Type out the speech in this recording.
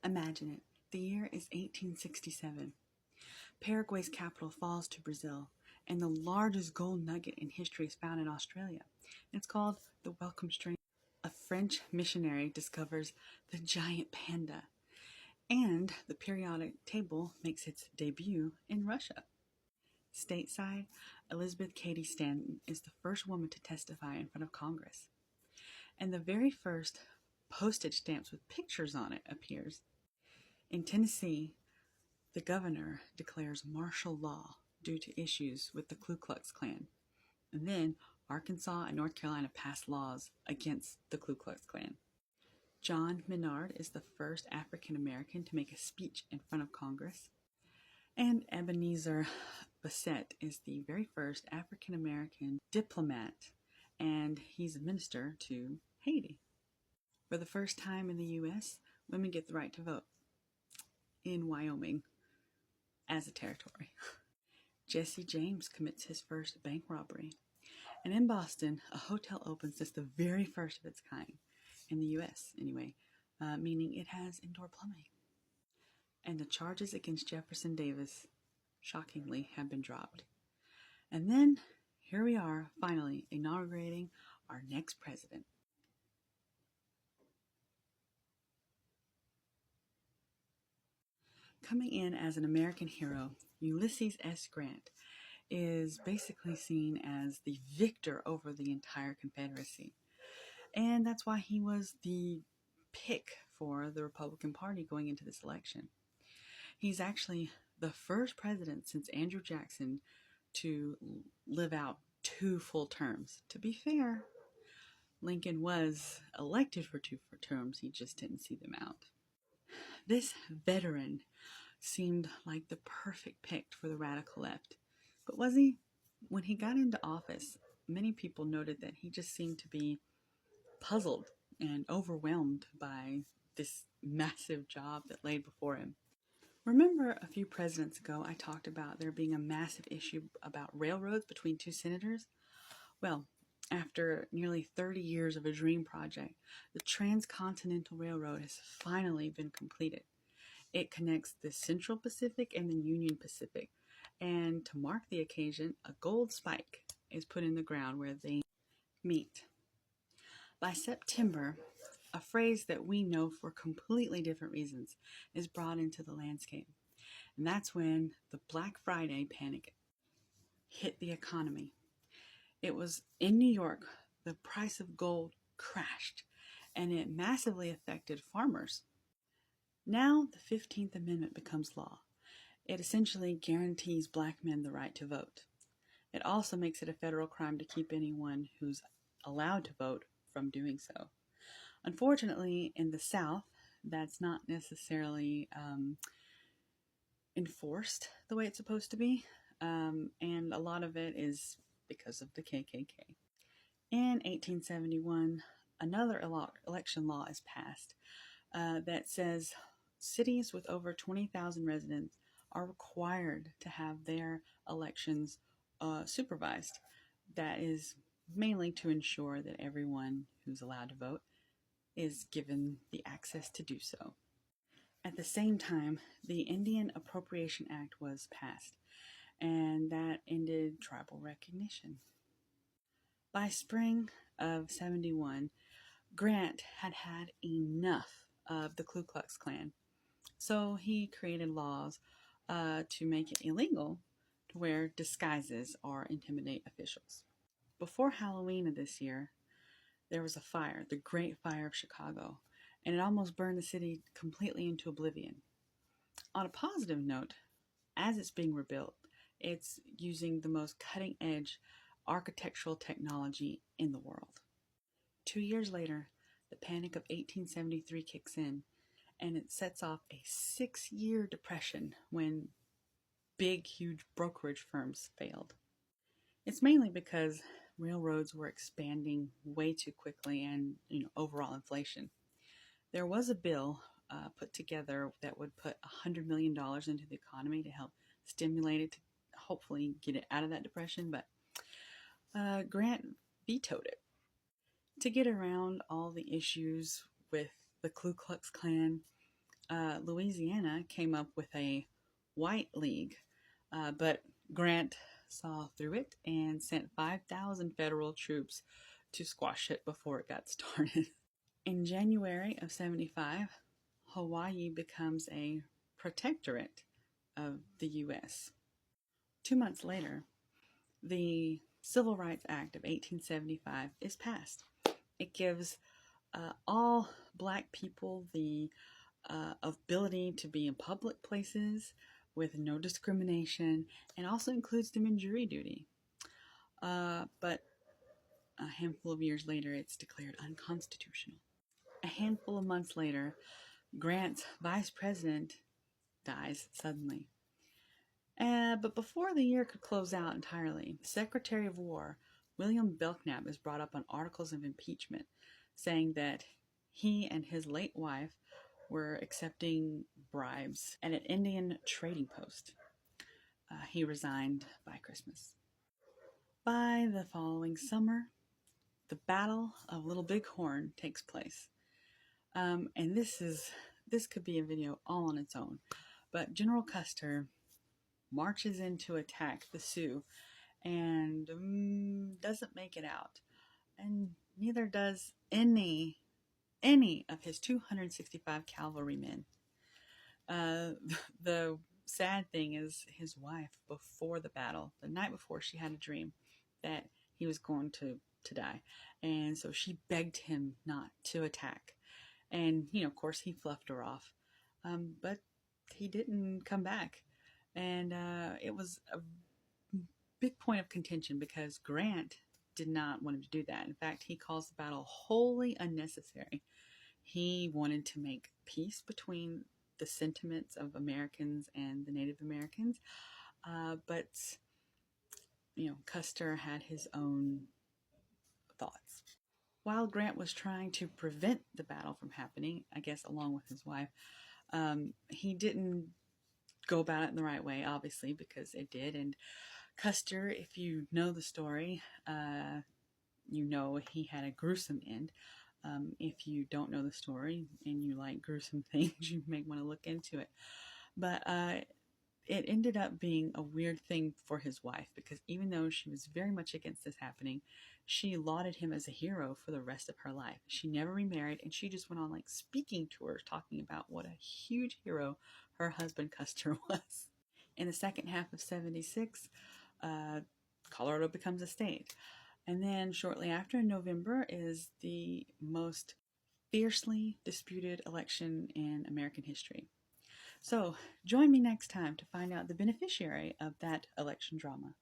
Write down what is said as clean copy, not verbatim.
Imagine it. The year is 1867. Paraguay's capital falls to Brazil, and the largest gold nugget in history is found in Australia. It's called the Welcome String. A French missionary discovers the giant panda, and the periodic table makes its debut in Russia. Stateside, Elizabeth Cady Stanton is the first woman to testify in front of Congress, and the very first postage stamps with pictures on it appears. In Tennessee, the governor declares martial law due to issues with the Ku Klux Klan. And then Arkansas and North Carolina passed laws against the Ku Klux Klan. John Menard is the first African American to make a speech in front of Congress. And Ebenezer Bassett is the very first African American diplomat, and he's a minister to Haiti. For the first time in the U.S., women get the right to vote in Wyoming as a territory. Jesse James commits his first bank robbery. And in Boston, a hotel opens that's the very first of its kind, in the U.S. anyway, meaning it has indoor plumbing. And the charges against Jefferson Davis, shockingly, have been dropped. And then, here we are, finally, inaugurating our next president. Coming in as an American hero, Ulysses S. Grant is basically seen as the victor over the entire Confederacy. And that's why he was the pick for the Republican Party going into this election. He's actually the first president since Andrew Jackson to live out 2 full terms. To be fair, Lincoln was elected for 2 full terms, he just didn't see them out. This veteran seemed like the perfect pick for the radical left. But was he? When he got into office, many people noted that he just seemed to be puzzled and overwhelmed by this massive job that laid before him. Remember a few presidents ago I talked about there being a massive issue about railroads between 2 senators? Well, after nearly 30 years of a dream project, the Transcontinental Railroad has finally been completed. It connects the Central Pacific and the Union Pacific, and to mark the occasion, a gold spike is put in the ground where they meet. By September, a phrase that we know for completely different reasons is brought into the landscape, and that's when the Black Friday panic hit the economy. It was in New York, the price of gold crashed, and it massively affected farmers. Now the 15th Amendment becomes law. It essentially guarantees black men the right to vote. It also makes it a federal crime to keep anyone who's allowed to vote from doing so. Unfortunately, in the South, that's not necessarily enforced the way it's supposed to be, and a lot of it is because of the KKK. In 1871, another election law is passed that says cities with over 20,000 residents are required to have their elections supervised. That is mainly to ensure that everyone who's allowed to vote is given the access to do so. At the same time, the Indian Appropriation Act was passed, and that ended tribal recognition. By spring of 71, Grant had had enough of the Ku Klux Klan, so he created laws to make it illegal to wear disguises or intimidate officials. Before Halloween of this year, there was a fire, the Great Fire of Chicago, and it almost burned the city completely into oblivion. On a positive note, as it's being rebuilt, it's using the most cutting-edge architectural technology in the world. 2 years later, the Panic of 1873 kicks in, and it sets off a 6-year depression when big, huge brokerage firms failed. It's mainly because railroads were expanding way too quickly and, overall inflation. There was a bill put together that would put $100 million into the economy to help stimulate it to hopefully get it out of that depression, but Grant vetoed it. To get around all the issues with the Ku Klux Klan, Louisiana came up with a white league, but Grant saw through it and sent 5,000 federal troops to squash it before it got started. In January of 75, Hawaii becomes a protectorate of the U.S. 2 months later, the Civil Rights Act of 1875 is passed. It gives all black people the ability to be in public places with no discrimination, and also includes them in jury duty. But a handful of years later, it's declared unconstitutional. A handful of months later, Grant's vice president dies suddenly. But before the year could close out entirely, the Secretary of War, William Belknap, is brought up on articles of impeachment, saying that he and his late wife were accepting bribes at an Indian trading post. He resigned by Christmas. By the following summer, the Battle of Little Bighorn takes place. And this could be a video all on its own. But General Custer marches in to attack the Sioux and doesn't make it out. And neither does any of his 265 cavalrymen. The sad thing is his wife, before the battle, the night before, she had a dream that he was going to die. And so she begged him not to attack. And, of course, he fluffed her off. But he didn't come back. And it was a big point of contention because Grant did not want him to do that. In fact, he calls the battle wholly unnecessary. He wanted to make peace between the sentiments of Americans and the Native Americans. But, Custer had his own thoughts. While Grant was trying to prevent the battle from happening, I guess along with his wife, he didn't go about it in the right way, obviously, because it did. And Custer, if you know the story, you know he had a gruesome end. If you don't know the story and you like gruesome things, you may want to look into it. But it ended up being a weird thing for his wife, because even though she was very much against this happening, she lauded him as a hero for the rest of her life. She never remarried, and she just went on speaking tours talking about what a huge hero her husband Custer was. In the second half of 76, Colorado becomes a state. And then shortly after, in November, is the most fiercely disputed election in American history. So join me next time to find out the beneficiary of that election drama.